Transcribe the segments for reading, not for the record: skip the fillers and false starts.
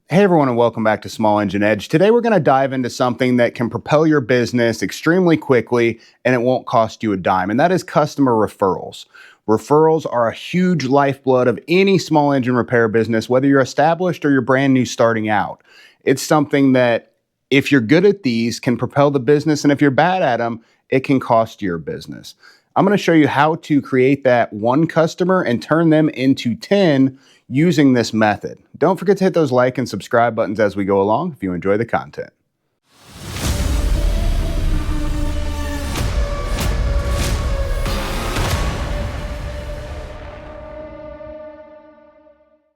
Hey everyone, and welcome back to Small Engine Edge. Today we're going to dive into something that can propel your business extremely quickly and it won't cost you a dime, and that is customer referrals. Referrals are a huge lifeblood of any small engine repair business, whether you're established or you're brand new starting out. It's something that, if you're good at these, can propel the business, and if you're bad at them, it can cost your business. I'm going to show you how to create that one customer and turn them into 10 using this method. Don't forget to hit those like and subscribe buttons as we go along if you enjoy the content.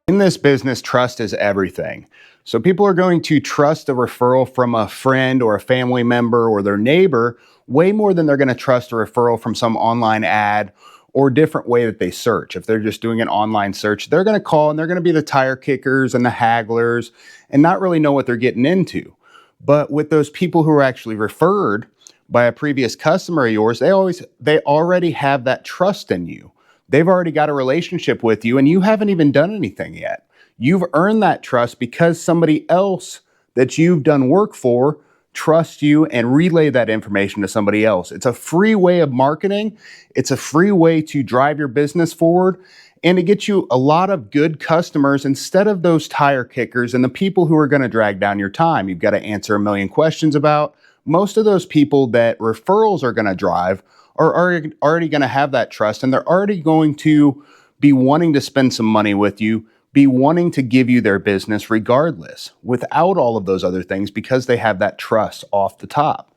In this business, trust is everything. So people are going to trust a referral from a friend or a family member or their neighbor way more than they're going to trust a referral from some online ad or different way that they search. If they're just doing an online search, they're going to call and they're going to be the tire kickers and the hagglers and not really know what they're getting into. But with those people who are actually referred by a previous customer of yours, they already have that trust in you. They've already got a relationship with you and you haven't even done anything yet. You've earned that trust because somebody else that you've done work for trusts you and relay that information to somebody else. It's a free way of marketing. It's a free way to drive your business forward and to get you a lot of good customers instead of those tire kickers and the people who are going to drag down your time. You've got to answer a million questions about. Most of those people that referrals are going to drive are already going to have that trust, and they're already going to be wanting to spend some money with you, be wanting to give you their business regardless, without all of those other things, because they have that trust off the top.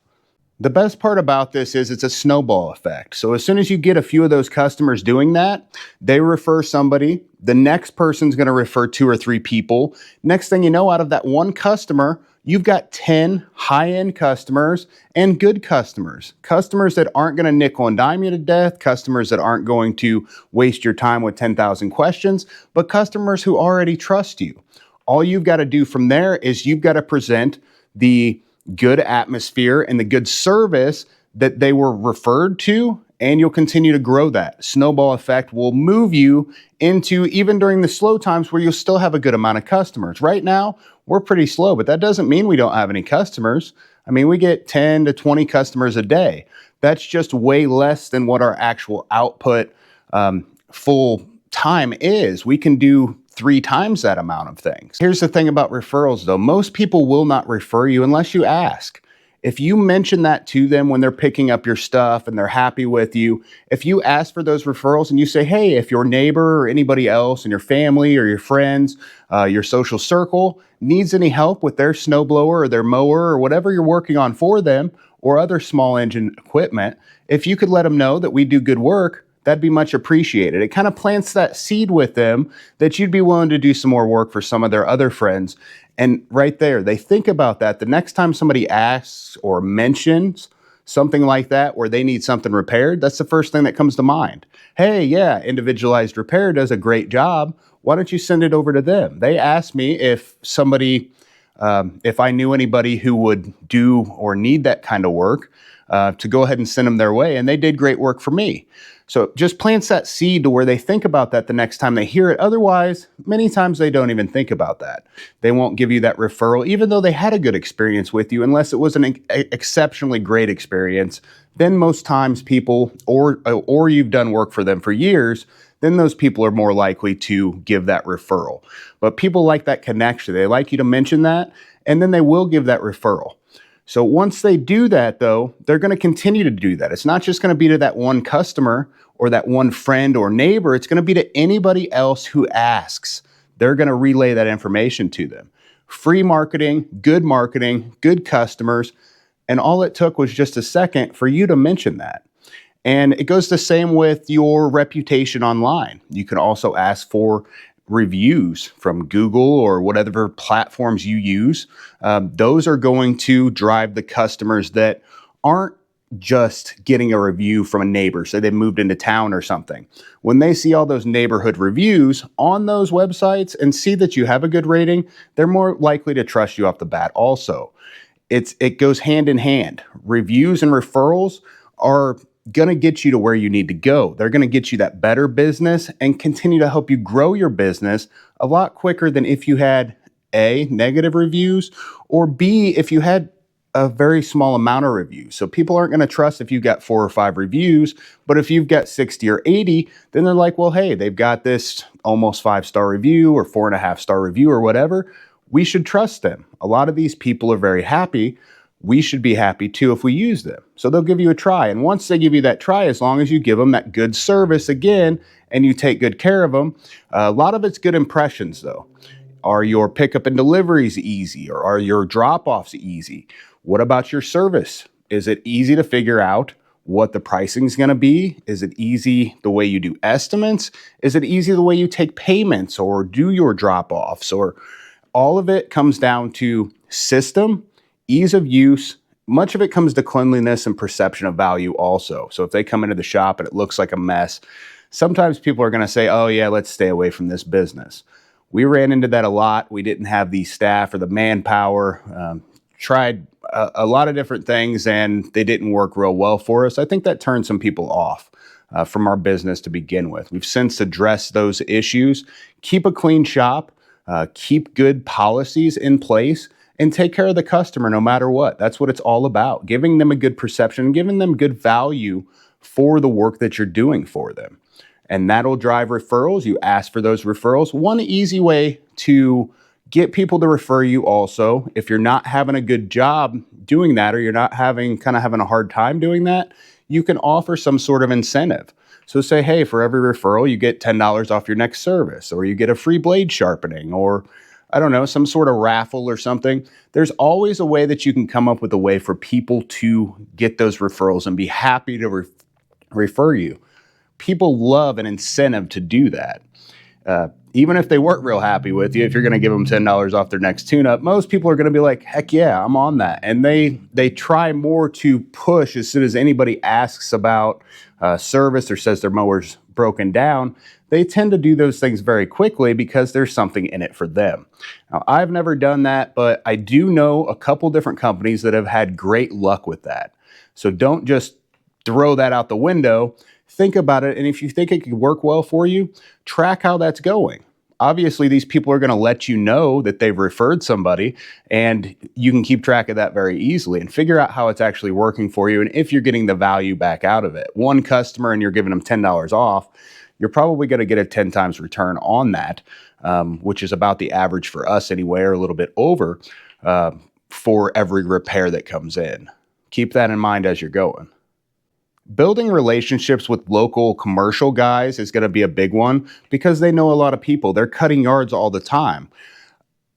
The best part about this is it's a snowball effect. So as soon as you get a few of those customers doing that, they refer somebody, the next person's going to refer 2 or 3 people. Next thing you know, out of that one customer, you've got 10 high-end customers and good customers. Customers that aren't going to nickel and dime you to death, customers that aren't going to waste your time with 10,000 questions, but customers who already trust you. All you've got to do from there is you've got to present the good atmosphere and the good service that they were referred to, and you'll continue to grow that. Snowball effect will move you into, even during the slow times, where you'll still have a good amount of customers. Right now, we're pretty slow, but that doesn't mean we don't have any customers. I mean, we get 10 to 20 customers a day. That's just way less than what our actual output full time is. We can do 3 times that amount of things. Here's the thing about referrals though. Most people will not refer you unless you ask. If you mention that to them when they're picking up your stuff and they're happy with you, if you ask for those referrals and you say, hey, if your neighbor or anybody else in your family or your friends, your social circle needs any help with their snowblower or their mower or whatever you're working on for them or other small engine equipment, if you could let them know that we do good work, that'd be much appreciated. It kind of plants that seed with them that you'd be willing to do some more work for some of their other friends. And right there, they think about that. The next time somebody asks or mentions something like that where they need something repaired, that's the first thing that comes to mind. Hey, yeah, Individualized Repair does a great job. Why don't you send it over to them? They asked me if I knew anybody who would do or need that kind of work, to go ahead and send them their way. And they did great work for me. So it just plants that seed to where they think about that the next time they hear it. Otherwise, many times they don't even think about that. They won't give you that referral, even though they had a good experience with you, unless it was an exceptionally great experience. Then most times people, or you've done work for them for years, then those people are more likely to give that referral. But people like that connection. They like you to mention that, and then they will give that referral. So once they do that, though, they're going to continue to do that. It's not just going to be to that one customer or that one friend or neighbor. It's going to be to anybody else who asks. They're going to relay that information to them. Free marketing, good customers, and all it took was just a second for you to mention that. And it goes the same with your reputation online. You can also ask for reviews from Google or whatever platforms you use. Those are going to drive the customers that aren't just getting a review from a neighbor, say they moved into town or something. When they see all those neighborhood reviews on those websites and see that you have a good rating, they're more likely to trust you off the bat also. It goes hand in hand. Reviews and referrals are going to get you to where you need to go. They're going to get you that better business and continue to help you grow your business a lot quicker than if you had A, negative reviews, or B, if you had a very small amount of reviews. So people aren't going to trust if you got 4 or 5 reviews, but if you've got 60 or 80, then they're like, well, hey, they've got this almost 5-star review or 4.5-star review or whatever. We should trust them. A lot of these people are very happy. We should be happy too if we use them. So they'll give you a try. And once they give you that try, as long as you give them that good service again and you take good care of them, a lot of it's good impressions though. Are your pickup and deliveries easy, or are your drop-offs easy? What about your service? Is it easy to figure out what the pricing is going to be? Is it easy the way you do estimates? Is it easy the way you take payments or do your drop-offs? Or all of it comes down to system, ease of use. Much of it comes to cleanliness and perception of value also. So if they come into the shop and it looks like a mess, sometimes people are going to say, oh yeah, let's stay away from this business. We ran into that a lot. We didn't have the staff or the manpower. Tried a lot of different things and they didn't work real well for us. I think that turned some people off from our business to begin with. We've since addressed those issues. Keep a clean shop, keep good policies in place, and take care of the customer no matter what. That's what it's all about. Giving them a good perception, giving them good value for the work that you're doing for them. And that'll drive referrals. You ask for those referrals. One easy way to get people to refer you also, if you're not having a good job doing that, or you're not having a hard time doing that, you can offer some sort of incentive. So say, hey, for every referral, you get $10 off your next service, or you get a free blade sharpening, or I don't know, some sort of raffle or something. There's always a way that you can come up with a way for people to get those referrals and be happy to refer you. People love an incentive to do that. Even if they weren't real happy with you, if you're going to give them $10 off their next tune-up, most people are going to be like, heck yeah, I'm on that. And they try more to push as soon as anybody asks about service or says their mower's broken down. They tend to do those things very quickly because there's something in it for them. Now, I've never done that, but I do know a couple different companies that have had great luck with that. So don't just throw that out the window. Think about it, and if you think it could work well for you, track how that's going. Obviously, these people are going to let you know that they've referred somebody, and you can keep track of that very easily and figure out how it's actually working for you and if you're getting the value back out of it. One customer and you're giving them $10 off, you're probably going to get a 10 times return on that, which is about the average for us anyway, or a little bit over for every repair that comes in. Keep that in mind as you're going. Building relationships with local commercial guys is going to be a big one because they know a lot of people. They're cutting yards all the time.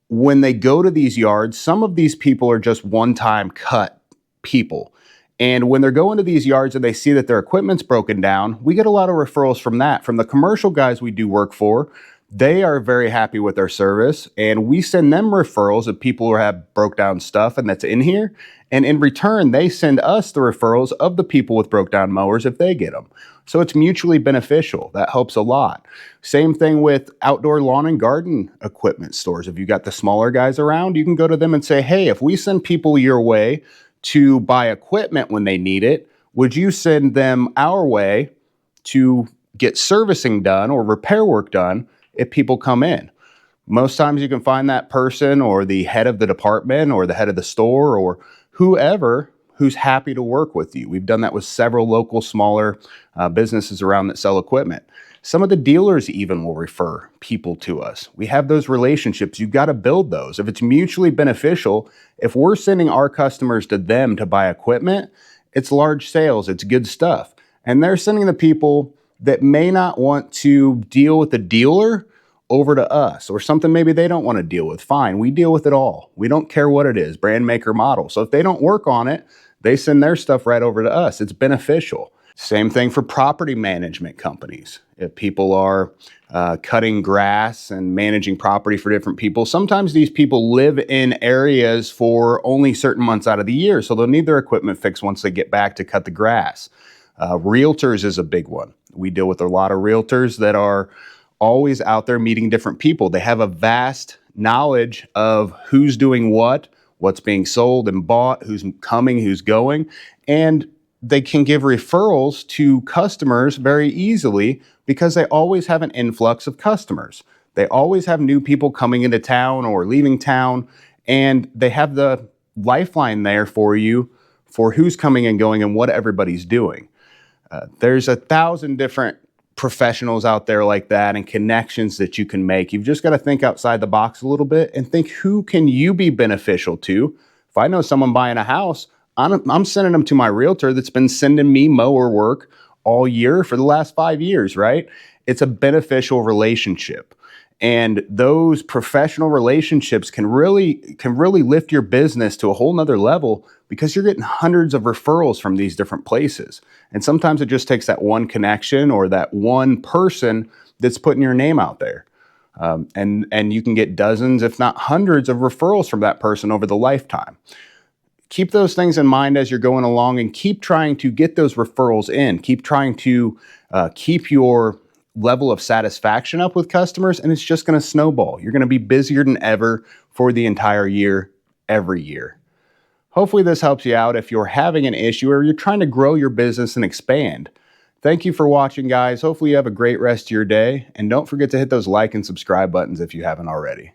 When they go to these yards, some of these people are just one-time cut people. And when they're going to these yards and they see that their equipment's broken down, we get a lot of referrals from that. From the commercial guys we do work for, they are very happy with our service, and we send them referrals of people who have broke down stuff and that's in here. And in return, they send us the referrals of the people with broke down mowers if they get them. So it's mutually beneficial. That helps a lot. Same thing with outdoor lawn and garden equipment stores. If you got the smaller guys around, you can go to them and say, hey, if we send people your way to buy equipment when they need it, would you send them our way to get servicing done or repair work done if people come in? Most times you can find that person or the head of the department or the head of the store or whoever who's happy to work with you. We've done that with several local smaller businesses around that sell equipment. Some of the dealers even will refer people to us. We have those relationships. You've got to build those. If it's mutually beneficial, if we're sending our customers to them to buy equipment, it's large sales, it's good stuff. And they're sending the people that may not want to deal with the dealer over to us, or something maybe they don't want to deal with. Fine, we deal with it all. We don't care what it is, brand, maker, model. So if they don't work on it, they send their stuff right over to us. It's beneficial. Same thing for property management companies. If people are cutting grass and managing property for different people, sometimes these people live in areas for only certain months out of the year, so they'll need their equipment fixed once they get back to cut the grass. Realtors is a big one. We deal with a lot of realtors that are always out there meeting different people. They have a vast knowledge of who's doing what's being sold and bought, who's coming, who's going, and they can give referrals to customers very easily because they always have an influx of customers. They always have new people coming into town or leaving town, and they have the lifeline there for you for who's coming and going and what everybody's doing. There's 1,000 different professionals out there like that and connections that you can make. You've just got to think outside the box a little bit and think, who can you be beneficial to? If I know someone buying a house, I'm sending them to my realtor that's been sending me mower work all year for the last 5 years, right? It's a beneficial relationship. And those professional relationships can really lift your business to a whole nother level, because you're getting hundreds of referrals from these different places. And sometimes it just takes that one connection or that one person that's putting your name out there. And you can get dozens, if not hundreds, of referrals from that person over the lifetime. Keep those things in mind as you're going along, and keep trying to get those referrals in. Keep trying to keep your level of satisfaction up with customers, and it's just going to snowball. You're going to be busier than ever for the entire year, every year. Hopefully this helps you out if you're having an issue or you're trying to grow your business and expand. Thank you for watching, guys. Hopefully you have a great rest of your day, and don't forget to hit those like and subscribe buttons if you haven't already.